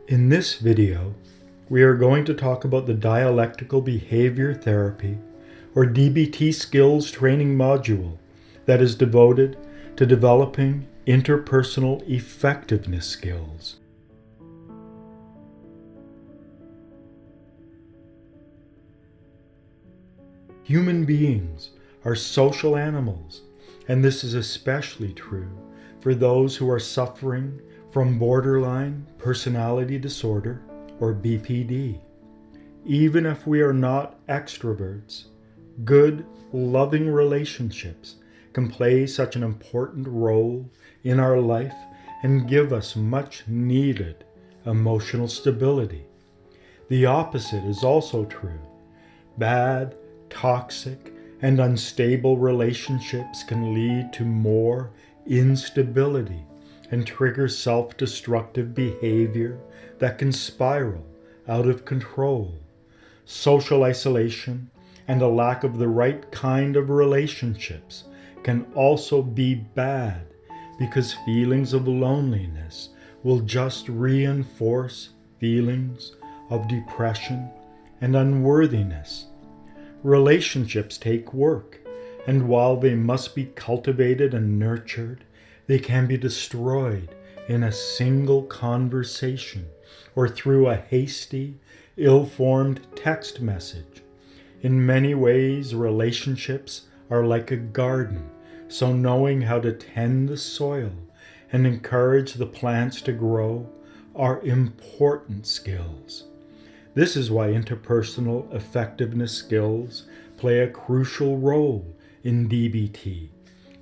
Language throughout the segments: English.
In this video, we are going to talk about the Dialectical Behavior Therapy, or DBT Skills training module that is devoted to developing interpersonal effectiveness skills. Human beings are social animals, and this is especially true for those who are suffering from borderline personality disorder, or BPD. Even if we are not extroverts, good, loving relationships can play such an important role in our life and give us much needed emotional stability. The opposite is also true. Bad, toxic, and unstable relationships can lead to more instability and trigger self-destructive behavior that can spiral out of control. Social isolation and a lack of the right kind of relationships can also be bad because feelings of loneliness will just reinforce feelings of depression and unworthiness. Relationships take work, and while they must be cultivated and nurtured, they can be destroyed in a single conversation or through a hasty, ill-formed text message. In many ways, relationships are like a garden, so knowing how to tend the soil and encourage the plants to grow are important skills. This is why interpersonal effectiveness skills play a crucial role in DBT.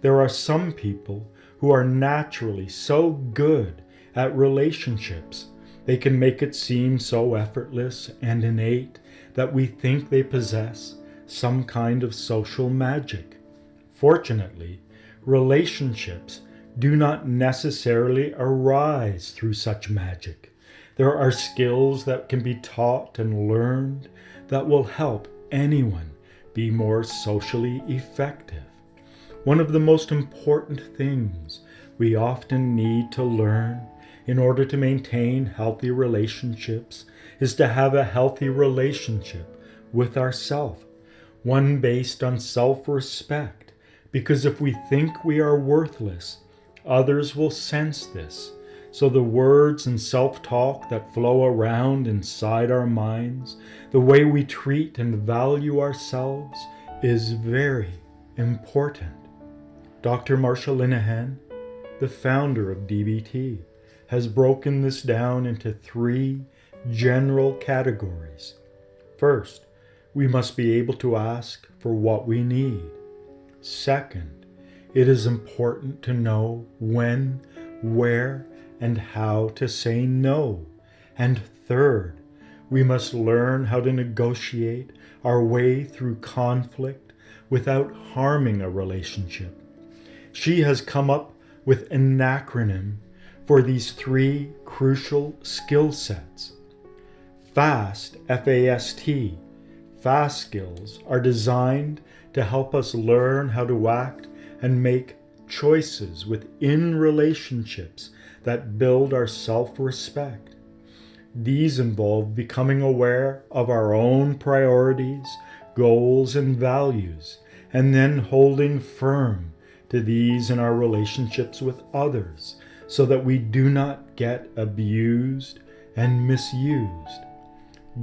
There are some people who are naturally so good at relationships, they can make it seem so effortless and innate that we think they possess some kind of social magic. Fortunately, relationships do not necessarily arise through such magic. There are skills that can be taught and learned that will help anyone be more socially effective. One of the most important things we often need to learn in order to maintain healthy relationships is to have a healthy relationship with ourselves, one based on self-respect, because if we think we are worthless, others will sense this. So the words and self-talk that flow around inside our minds, the way we treat and value ourselves, is very important. Dr. Marsha Linehan, the founder of DBT, has broken this down into 3 general categories. First, we must be able to ask for what we need. Second, it is important to know when, where, and how to say no. And third, we must learn how to negotiate our way through conflict without harming a relationship. She has come up with an acronym for these 3 crucial skill sets. FAST, F-A-S-T. FAST skills are designed to help us learn how to act and make choices within relationships that build our self-respect. These involve becoming aware of our own priorities, goals, and values, and then holding firm to these in our relationships with others so that we do not get abused and misused.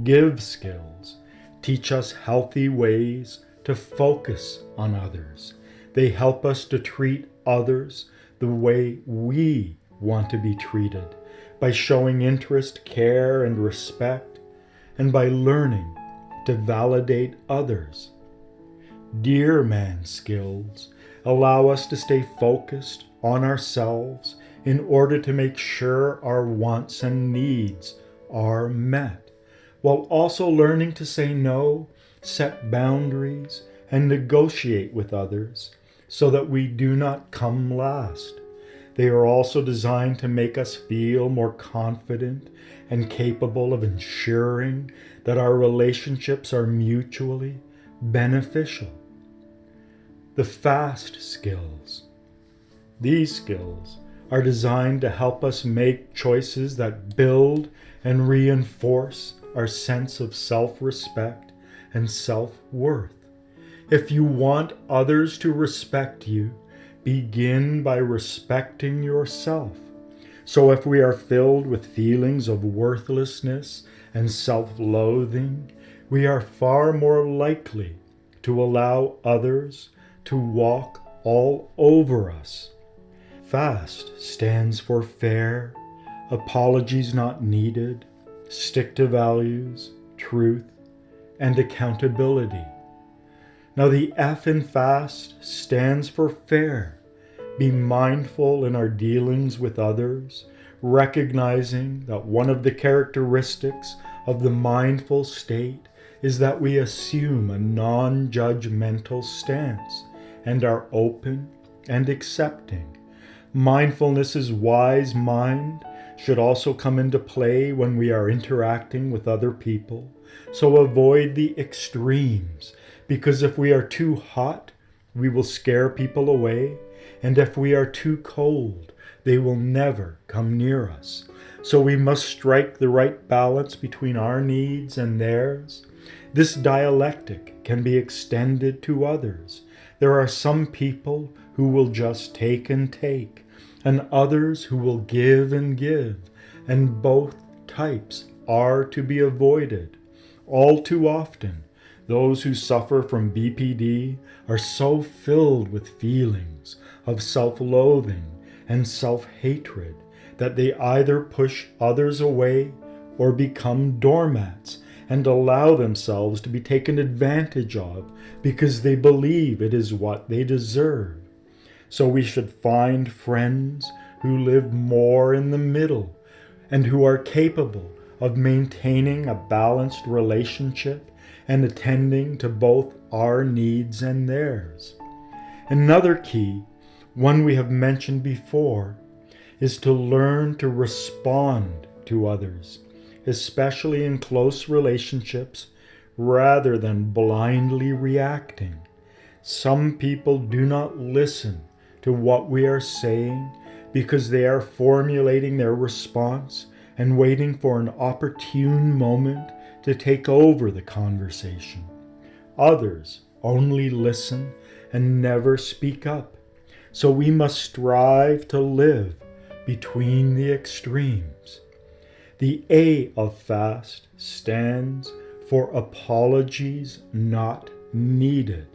Give skills teach us healthy ways to focus on others. They help us to treat others the way we want to be treated, by showing interest, care, and respect, and by learning to validate others. Dear man skills allow us to stay focused on ourselves in order to make sure our wants and needs are met, while also learning to say no, set boundaries, and negotiate with others so that we do not come last. They are also designed to make us feel more confident and capable of ensuring that our relationships are mutually beneficial. The FAST skills. These skills are designed to help us make choices that build and reinforce our sense of self-respect and self-worth. If you want others to respect you, begin by respecting yourself. So if we are filled with feelings of worthlessness and self-loathing, we are far more likely to allow others to walk all over us. FAST stands for fair, apologies not needed, stick to values, truth, and accountability. Now the F in FAST stands for fair. Be mindful in our dealings with others, recognizing that one of the characteristics of the mindful state is that we assume a non-judgmental stance and are open and accepting. Mindfulness's wise mind should also come into play when we are interacting with other people, so avoid the extremes, because if we are too hot, we will scare people away, and if we are too cold, they will never come near us. So we must strike the right balance between our needs and theirs. This dialectic can be extended to others. There are some people who will just take and take, and others who will give and give, and both types are to be avoided. All too often, those who suffer from BPD are so filled with feelings of self-loathing and self-hatred that they either push others away or become doormats and allow themselves to be taken advantage of because they believe it is what they deserve. So we should find friends who live more in the middle and who are capable of maintaining a balanced relationship and attending to both our needs and theirs. Another key, one we have mentioned before, is to learn to respond to others, especially in close relationships, rather than blindly reacting. Some people do not listen to what we are saying because they are formulating their response and waiting for an opportune moment to take over the conversation. Others only listen and never speak up. So we must strive to live between the extremes. The A of FAST stands for apologies not needed.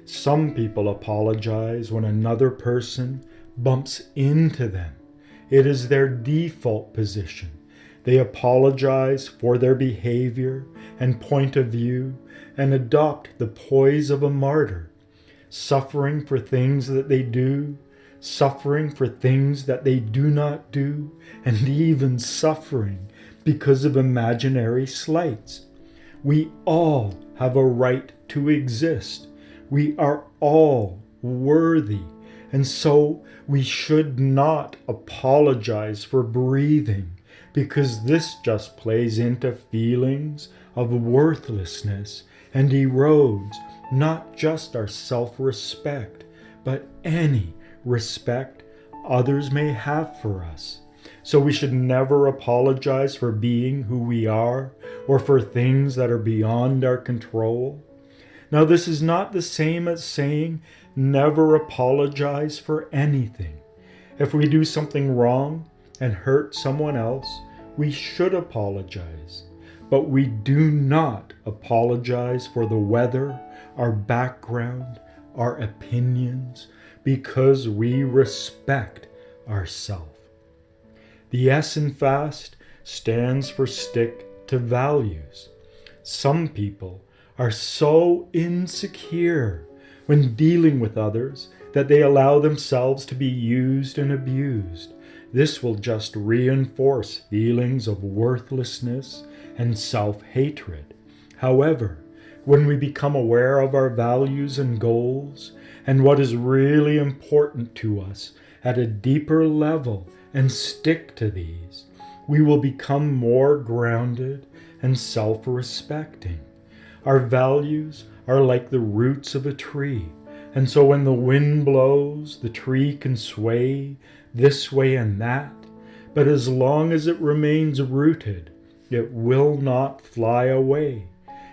Some people apologize when another person bumps into them. It is their default position. They apologize for their behavior and point of view and adopt the poise of a martyr, suffering for things that they do, suffering for things that they do not do, and even suffering because of imaginary slights. We all have a right to exist. We are all worthy, and so we should not apologize for breathing, because this just plays into feelings of worthlessness and erodes not just our self-respect, but any respect others may have for us. So we should never apologize for being who we are or for things that are beyond our control. Now, this is not the same as saying never apologize for anything. If we do something wrong and hurt someone else, we should apologize. But we do not apologize for the weather, our background, our opinions, because we respect ourselves. The S in FAST stands for stick to values. Some people are so insecure when dealing with others that they allow themselves to be used and abused. This will just reinforce feelings of worthlessness and self-hatred. However, when we become aware of our values and goals and what is really important to us at a deeper level and stick to these, we will become more grounded and self-respecting. Our values are like the roots of a tree, and so when the wind blows, the tree can sway, this way and that, but as long as it remains rooted, it will not fly away.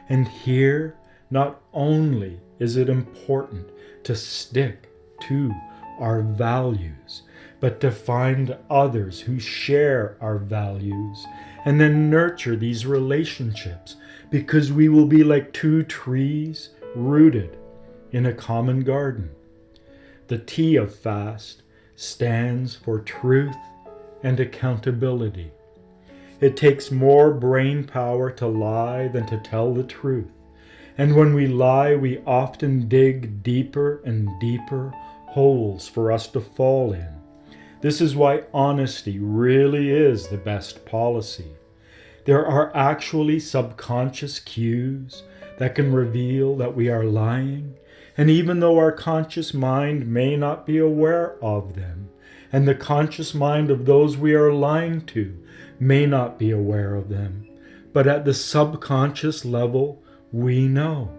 And here, not only is it important to stick to our values, but to find others who share our values and then nurture these relationships, because we will be like two trees rooted in a common garden. The T of FAST stands for truth and accountability. It takes more brain power to lie than to tell the truth. And when we lie, we often dig deeper and deeper holes for us to fall in. This is why honesty really is the best policy. There are actually subconscious cues that can reveal that we are lying, and even though our conscious mind may not be aware of them, and the conscious mind of those we are lying to may not be aware of them, but at the subconscious level, we know.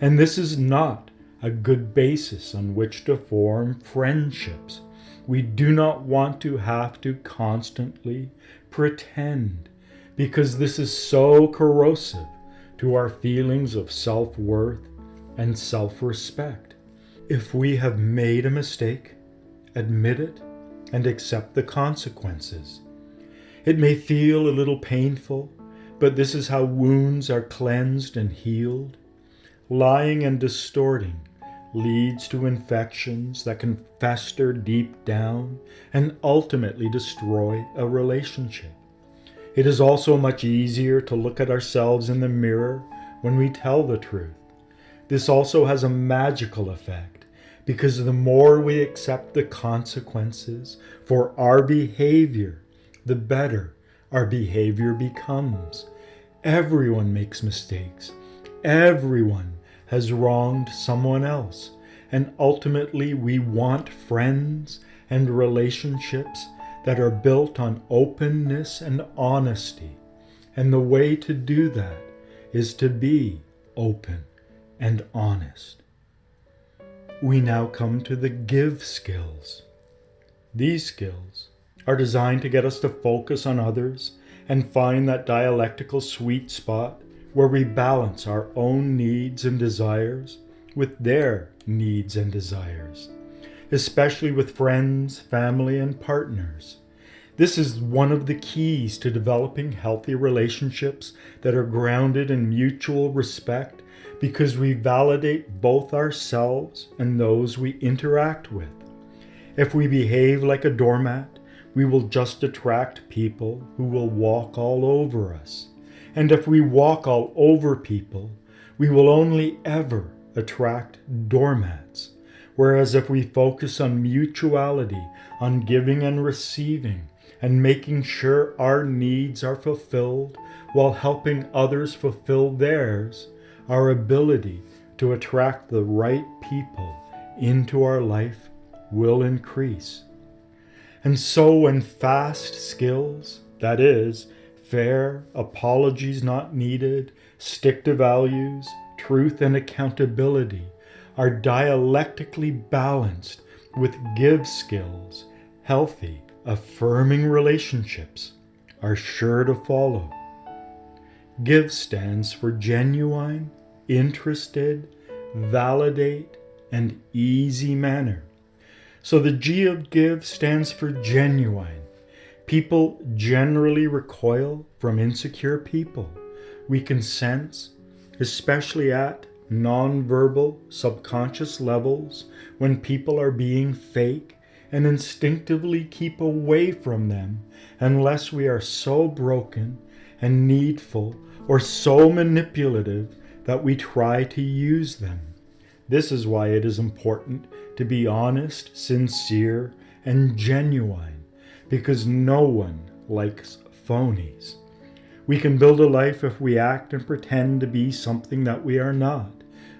And this is not a good basis on which to form friendships. We do not want to have to constantly pretend, because this is so corrosive to our feelings of self-worth and self-respect. If we have made a mistake, admit it and accept the consequences. It may feel a little painful, but this is how wounds are cleansed and healed. Lying and distorting leads to infections that can fester deep down and ultimately destroy a relationship. It is also much easier to look at ourselves in the mirror when we tell the truth. This also has a magical effect, because the more we accept the consequences for our behavior, the better our behavior becomes. Everyone makes mistakes. Everyone has wronged someone else. And ultimately, we want friends and relationships that are built on openness and honesty. And the way to do that is to be open and honest. We now come to the give skills. These skills are designed to get us to focus on others and find that dialectical sweet spot where we balance our own needs and desires with their needs and desires, especially with friends, family, and partners. This is one of the keys to developing healthy relationships that are grounded in mutual respect, because we validate both ourselves and those we interact with. If we behave like a doormat, we will just attract people who will walk all over us. And if we walk all over people, we will only ever attract doormats. Whereas if we focus on mutuality, on giving and receiving, and making sure our needs are fulfilled while helping others fulfill theirs, our ability to attract the right people into our life will increase. And so when FAST skills, that is, fair, apologies not needed, stick to values, truth and accountability, are dialectically balanced with give skills, healthy, affirming relationships are sure to follow. Give stands for genuine, interested, validate, and easy manner. So the G of give stands for genuine. People generally recoil from insecure people. We can sense, especially at nonverbal subconscious levels, when people are being fake, and instinctively keep away from them unless we are so broken and needful or so manipulative that we try to use them. This is why it is important to be honest, sincere, and genuine, because no one likes phonies. We can build a life if we act and pretend to be something that we are not,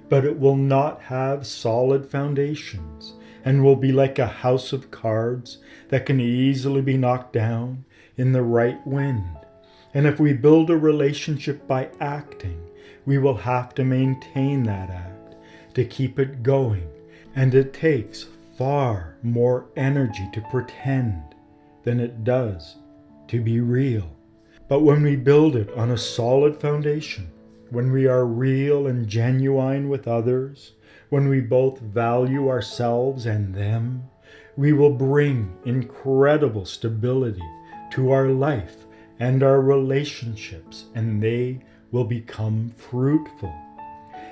but it will not have solid foundations and will be like a house of cards that can easily be knocked down in the right wind. And if we build a relationship by acting, we will have to maintain that act to keep it going. And it takes far more energy to pretend than it does to be real. But when we build it on a solid foundation, when we are real and genuine with others, when we both value ourselves and them, we will bring incredible stability to our life and our relationships, and they will become fruitful.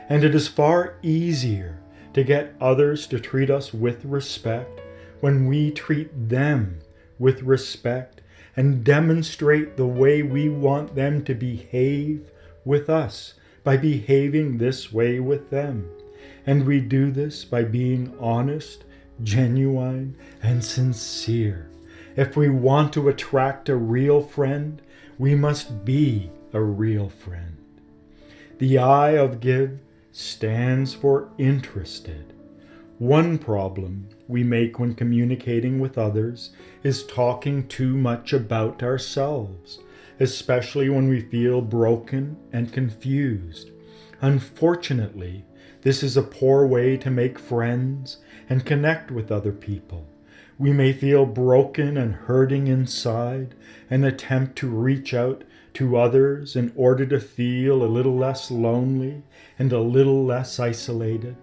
And it is far easier to get others to treat us with respect when we treat them with respect and demonstrate the way we want them to behave with us by behaving this way with them. And we do this by being honest, genuine, and sincere. If we want to attract a real friend, we must be a real friend. The I of give stands for interested. One problem we make when communicating with others is talking too much about ourselves, especially when we feel broken and confused. Unfortunately, this is a poor way to make friends and connect with other people. We may feel broken and hurting inside and attempt to reach out to others in order to feel a little less lonely and a little less isolated.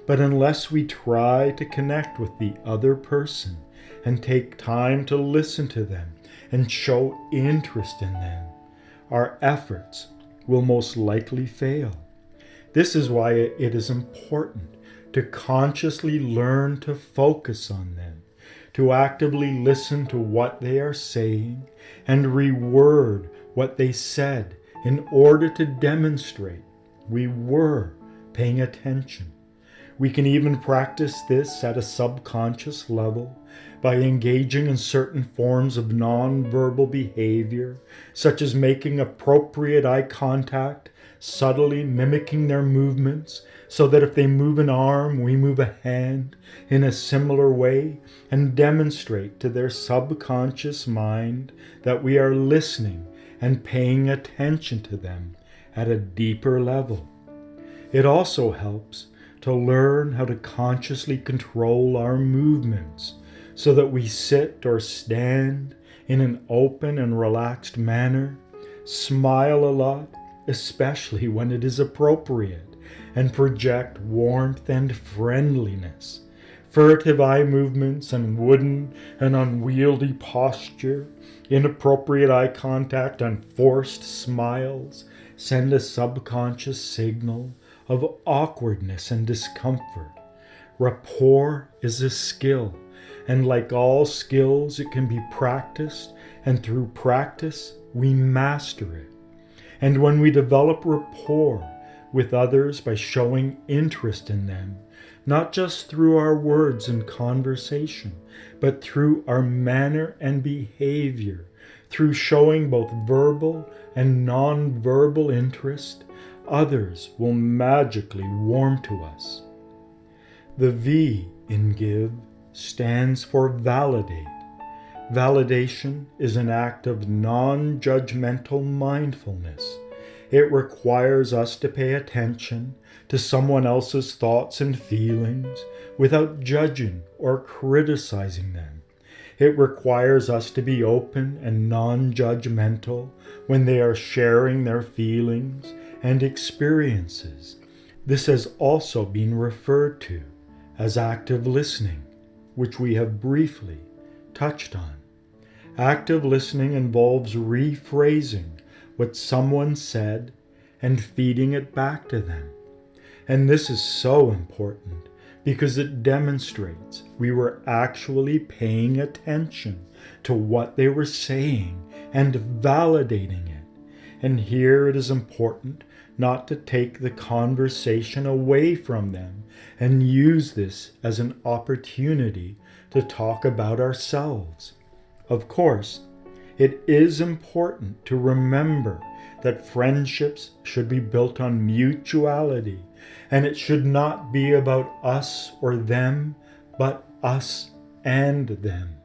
But unless we try to connect with the other person and take time to listen to them and show interest in them, our efforts will most likely fail. This is why it is important to consciously learn to focus on them, to actively listen to what they are saying and reword what they said in order to demonstrate we were paying attention. We can even practice this at a subconscious level by engaging in certain forms of nonverbal behavior, such as making appropriate eye contact, subtly mimicking their movements, so that if they move an arm, we move a hand in a similar way, and demonstrate to their subconscious mind that we are listening and paying attention to them at a deeper level. It also helps to learn how to consciously control our movements so that we sit or stand in an open and relaxed manner, smile a lot, especially when it is appropriate, and project warmth and friendliness. Furtive eye movements and wooden and unwieldy posture, inappropriate eye contact and forced smiles send a subconscious signal of awkwardness and discomfort. Rapport is a skill, and like all skills, it can be practiced, and through practice, we master it. And when we develop rapport with others by showing interest in them, not just through our words and conversation, but through our manner and behavior, through showing both verbal and non-verbal interest, others will magically warm to us. The V in give stands for validate. Validation is an act of non-judgmental mindfulness. It requires us to pay attention to someone else's thoughts and feelings without judging or criticizing them. It requires us to be open and non-judgmental when they are sharing their feelings and experiences. This has also been referred to as active listening, which we have briefly touched on. Active listening involves rephrasing what someone said and feeding it back to them. And this is so important because it demonstrates we were actually paying attention to what they were saying and validating it. And here it is important not to take the conversation away from them and use this as an opportunity to talk about ourselves. Of course, it is important to remember that friendships should be built on mutuality, and it should not be about us or them, but us and them.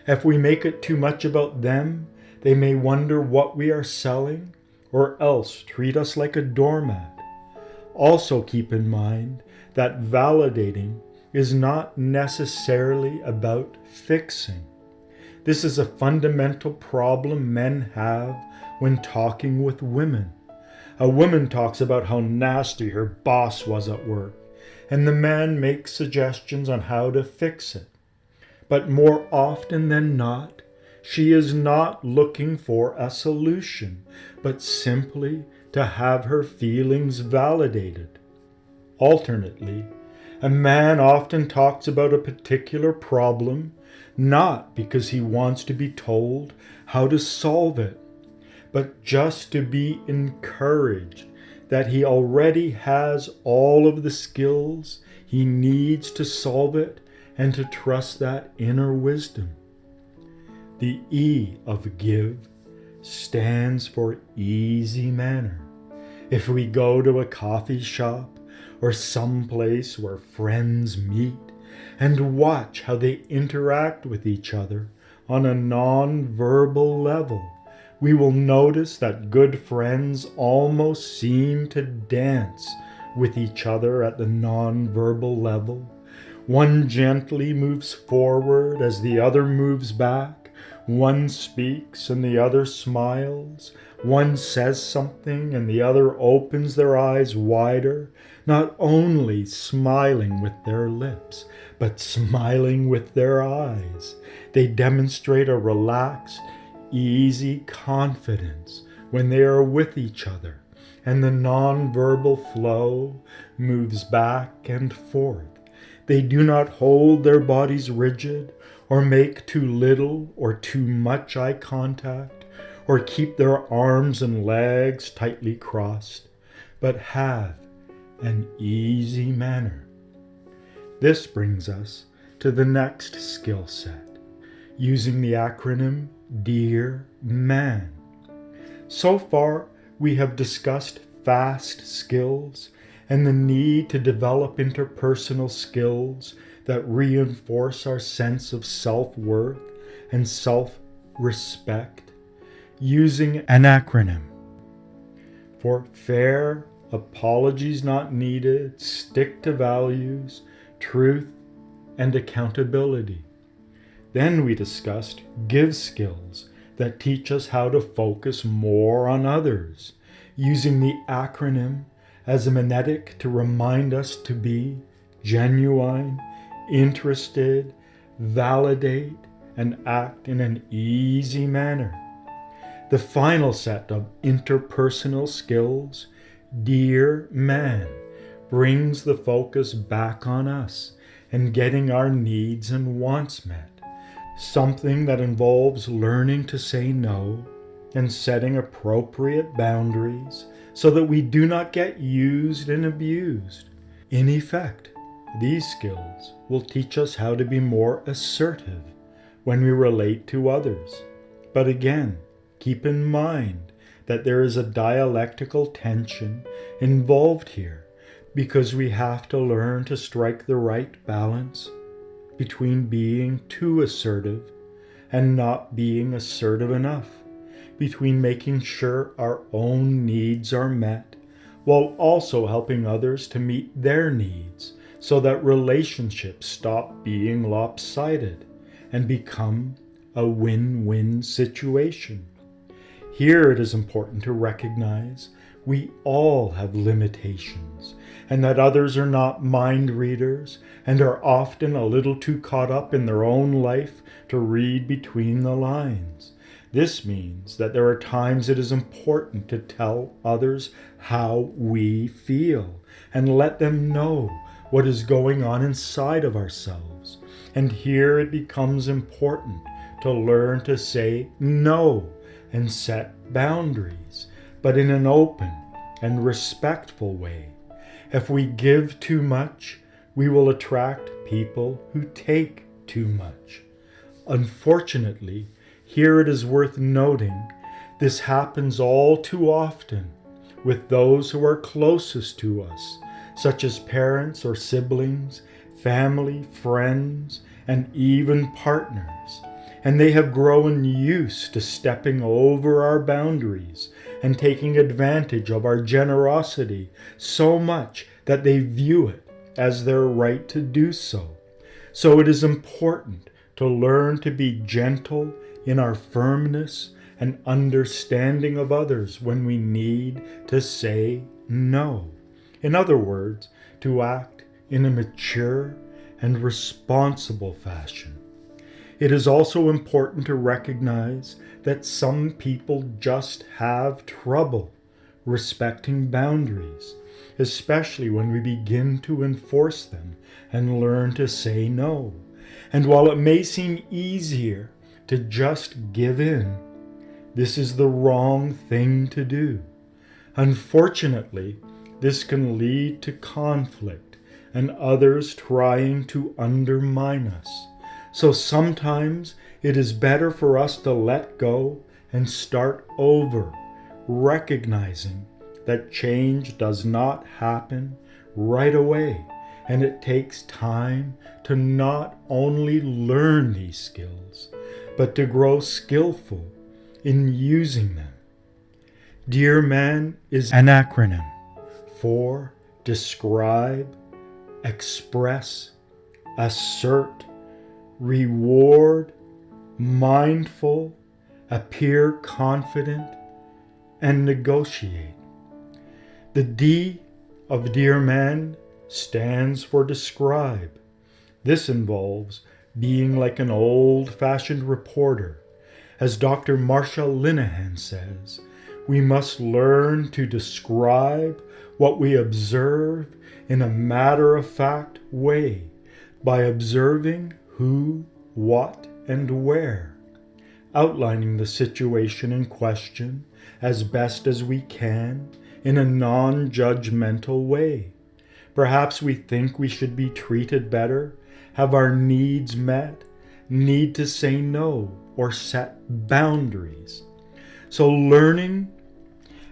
If we make it too much about them, they may wonder what we are selling, or else treat us like a doormat. Also keep in mind that validating is not necessarily about fixing. This is a fundamental problem men have when talking with women. A woman talks about how nasty her boss was at work, and the man makes suggestions on how to fix it. But more often than not, she is not looking for a solution, but simply to have her feelings validated. Alternately, a man often talks about a particular problem not because he wants to be told how to solve it, but just to be encouraged that he already has all of the skills he needs to solve it and to trust that inner wisdom. The E of give stands for easy manner. If we go to a coffee shop or some place where friends meet and watch how they interact with each other on a non-verbal level, we will notice that good friends almost seem to dance with each other at the non-verbal level. One gently moves forward as the other moves back. One speaks and the other smiles. One says something and the other opens their eyes wider, not only smiling with their lips, but smiling with their eyes. They demonstrate a relaxed, easy confidence when they are with each other, and the non-verbal flow moves back and forth. They do not hold their bodies rigid or make too little or too much eye contact or keep their arms and legs tightly crossed, but have an easy manner. This brings us to the next skill set, using the acronym Dear Man. So far, we have discussed fast skills and the need to develop interpersonal skills that reinforce our sense of self-worth and self-respect using an acronym. For fair, apologies not needed, stick to values, truth, and accountability. Then we discussed give skills that teach us how to focus more on others, using the acronym as a mimetic to remind us to be genuine, interested, validate, and act in an easy manner. The final set of interpersonal skills, Dear Man, brings the focus back on us and getting our needs and wants met. Something that involves learning to say no and setting appropriate boundaries so that we do not get used and abused. In effect, these skills will teach us how to be more assertive when we relate to others. But again, keep in mind that there is a dialectical tension involved here because we have to learn to strike the right balance between being too assertive and not being assertive enough, between making sure our own needs are met while also helping others to meet their needs so that relationships stop being lopsided and become a win-win situation. Here it is important to recognize we all have limitations and that others are not mind readers and are often a little too caught up in their own life to read between the lines. This means that there are times it is important to tell others how we feel and let them know what is going on inside of ourselves. And here it becomes important to learn to say no and set boundaries, but in an open and respectful way. If we give too much, we will attract people who take too much. Unfortunately, here it is worth noting, this happens all too often with those who are closest to us, such as parents or siblings, family, friends, and even partners. And they have grown used to stepping over our boundaries and taking advantage of our generosity so much that they view it as their right to do so. So it is important to learn to be gentle in our firmness and understanding of others when we need to say no. In other words, to act in a mature and responsible fashion. It is also important to recognize that some people just have trouble respecting boundaries, especially when we begin to enforce them and learn to say no. And while it may seem easier to just give in, this is the wrong thing to do. Unfortunately, this can lead to conflict and others trying to undermine us. So sometimes it is better for us to let go and start over, recognizing that change does not happen right away, and it takes time to not only learn these skills, but to grow skillful in using them. DEAR Man is an acronym for describe, express, assert, reward, mindful, appear confident, and negotiate. The D of Dear Man stands for describe. This involves being like an old-fashioned reporter. As Dr. Marsha Linehan says, we must learn to describe what we observe in a matter-of-fact way by observing who, what, and where, outlining the situation in question as best as we can in a non-judgmental way. Perhaps we think we should be treated better, have our needs met, need to say no, or set boundaries. So learning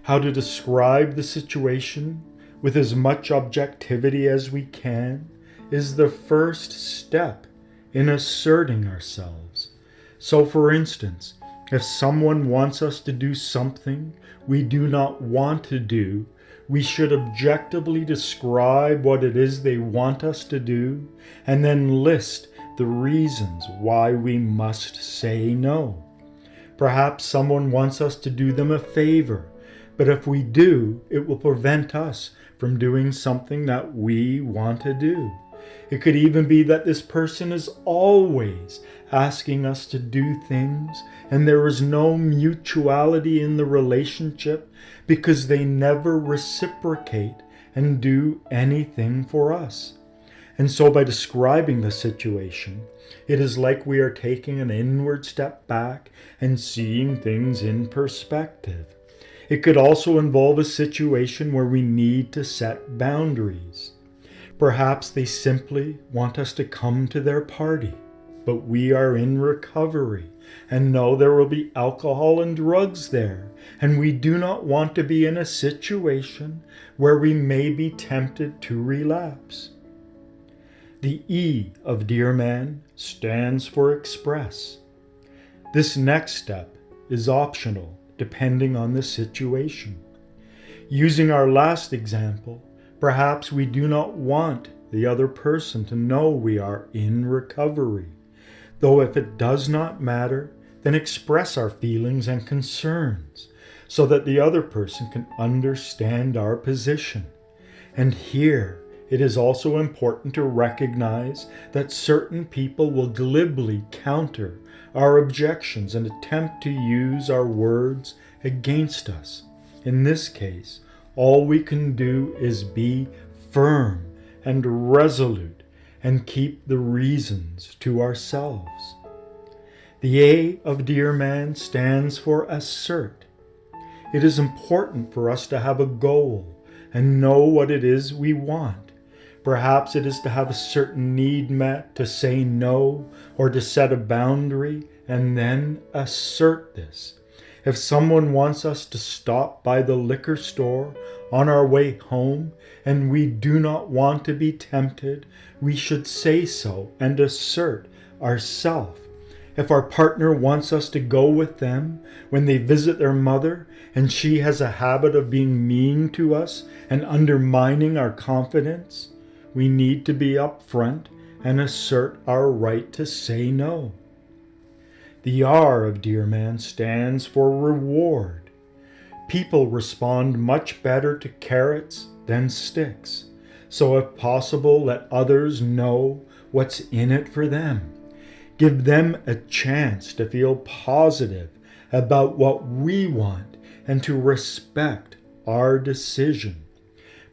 how to describe the situation with as much objectivity as we can is the first step in asserting ourselves. So for instance, if someone wants us to do something we do not want to do, we should objectively describe what it is they want us to do and then list the reasons why we must say no. Perhaps someone wants us to do them a favor, but if we do, it will prevent us from doing something that we want to do. It could even be that this person is always asking us to do things and there is no mutuality in the relationship because they never reciprocate and do anything for us. And so by describing the situation, it is like we are taking an inward step back and seeing things in perspective. It could also involve a situation where we need to set boundaries. Perhaps they simply want us to come to their party, but we are in recovery and know there will be alcohol and drugs there, and we do not want to be in a situation where we may be tempted to relapse. The E of Dear Man stands for express. This next step is optional depending on the situation. Using our last example, perhaps we do not want the other person to know we are in recovery. Though if it does not matter, then express our feelings and concerns so that the other person can understand our position. And here, it is also important to recognize that certain people will glibly counter our objections and attempt to use our words against us. In this case, all we can do is be firm and resolute and keep the reasons to ourselves. The A of Dear Man stands for assert. It is important for us to have a goal and know what it is we want. Perhaps it is to have a certain need met, to say no, or to set a boundary, and then assert this. If someone wants us to stop by the liquor store on our way home and we do not want to be tempted, we should say so and assert ourselves. If our partner wants us to go with them when they visit their mother and she has a habit of being mean to us and undermining our confidence, we need to be upfront and assert our right to say no. The R of Dear Man stands for reward. People respond much better to carrots than sticks. So if possible, let others know what's in it for them. Give them a chance to feel positive about what we want and to respect our decision.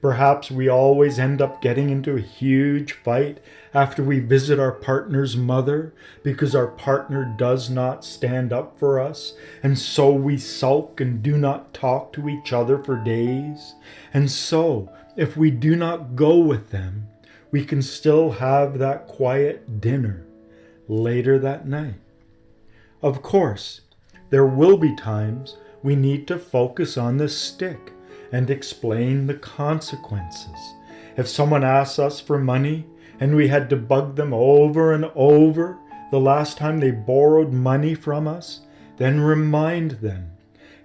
Perhaps we always end up getting into a huge fight after we visit our partner's mother because our partner does not stand up for us, and so we sulk and do not talk to each other for days. And so, if we do not go with them, we can still have that quiet dinner later that night. Of course, there will be times we need to focus on the stick and explain the consequences. If someone asks us for money and we had to bug them over and over the last time they borrowed money from us, then remind them.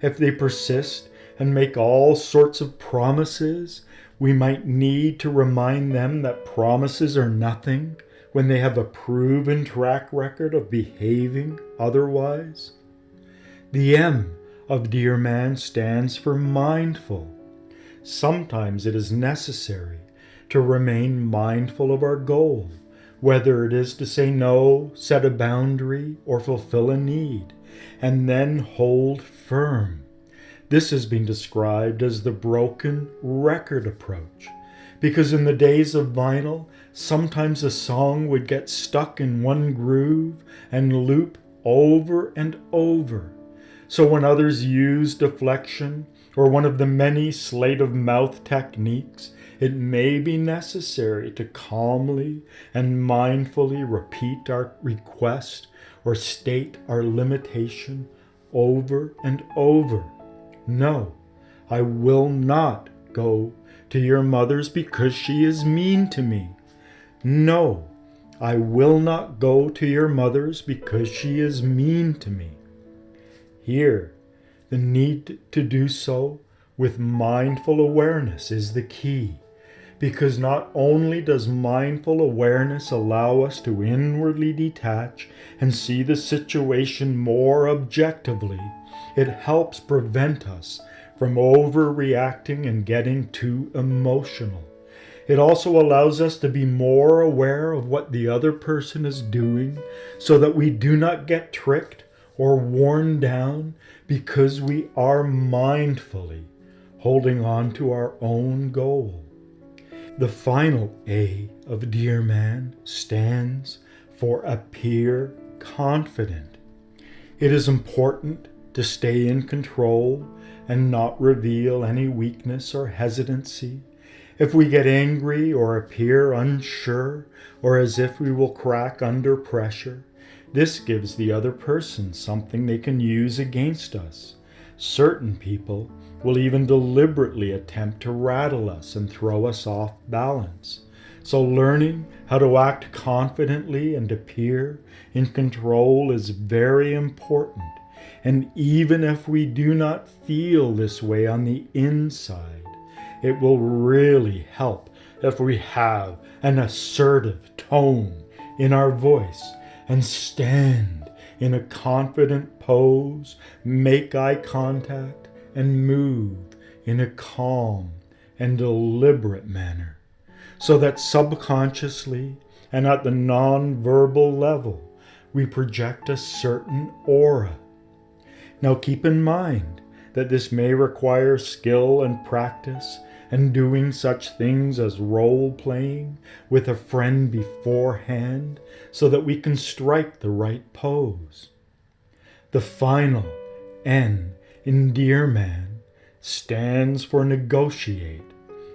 If they persist and make all sorts of promises, we might need to remind them that promises are nothing when they have a proven track record of behaving otherwise. The M of Dear Man stands for mindful. Sometimes it is necessary to remain mindful of our goal, whether it is to say no, set a boundary, or fulfill a need, and then hold firm. This has been described as the broken record approach, because in the days of vinyl, sometimes a song would get stuck in one groove and loop over and over. So when others use deflection or one of the many sleight-of-mouth techniques, it may be necessary to calmly and mindfully repeat our request or state our limitation over and over. No, I will not go to your mother's because she is mean to me. No, I will not go to your mother's because she is mean to me. Here, the need to do so with mindful awareness is the key, because not only does mindful awareness allow us to inwardly detach and see the situation more objectively, it helps prevent us from overreacting and getting too emotional. It also allows us to be more aware of what the other person is doing so that we do not get tricked or worn down because we are mindfully holding on to our own goal. The final A of Dear Man stands for appear confident. It is important to stay in control and not reveal any weakness or hesitancy. If we get angry or appear unsure or as if we will crack under pressure, this gives the other person something they can use against us. Certain people will even deliberately attempt to rattle us and throw us off balance. So learning how to act confidently and appear in control is very important. And even if we do not feel this way on the inside, it will really help if we have an assertive tone in our voice and stand in a confident pose, make eye contact, and move in a calm and deliberate manner, so that subconsciously and at the non-verbal level, we project a certain aura. Now keep in mind that this may require skill and practice, and doing such things as role-playing with a friend beforehand so that we can strike the right pose. The final N in Dear Man stands for negotiate.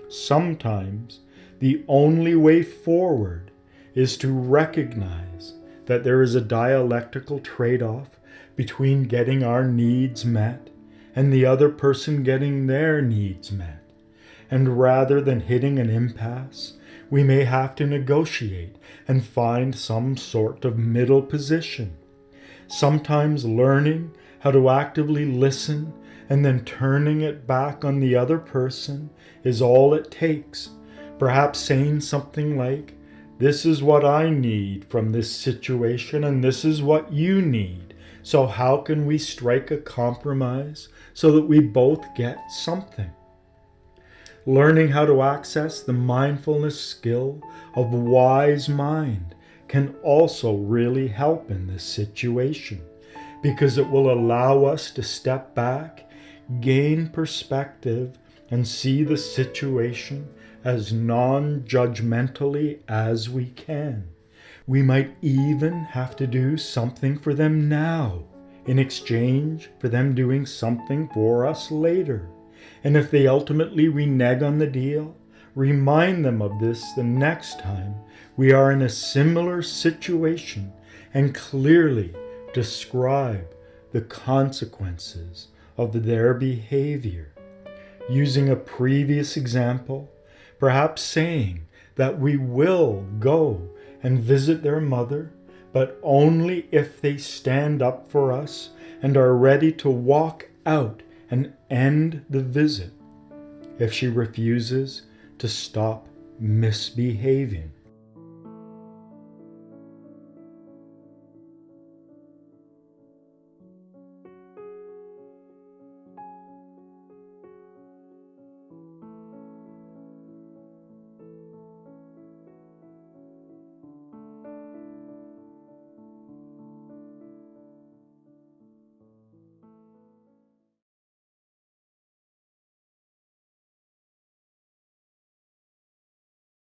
Sometimes the only way forward is to recognize that there is a dialectical trade-off between getting our needs met and the other person getting their needs met. And rather than hitting an impasse, we may have to negotiate and find some sort of middle position. Sometimes learning how to actively listen and then turning it back on the other person is all it takes, Perhaps saying something like, "This is what I need from this situation and this is what you need. So how can we strike a compromise so that we both get something?" Learning how to access the mindfulness skill of wise mind can also really help in this situation, because it will allow us to step back, gain perspective, and see the situation as non-judgmentally as we can. We might even have to do something for them now in exchange for them doing something for us later. And if they ultimately renege on the deal, remind them of this the next time we are in a similar situation and clearly describe the consequences of their behavior. Using a previous example, perhaps saying that we will go and visit their mother, but only if they stand up for us and are ready to walk out and end the visit if she refuses to stop misbehaving.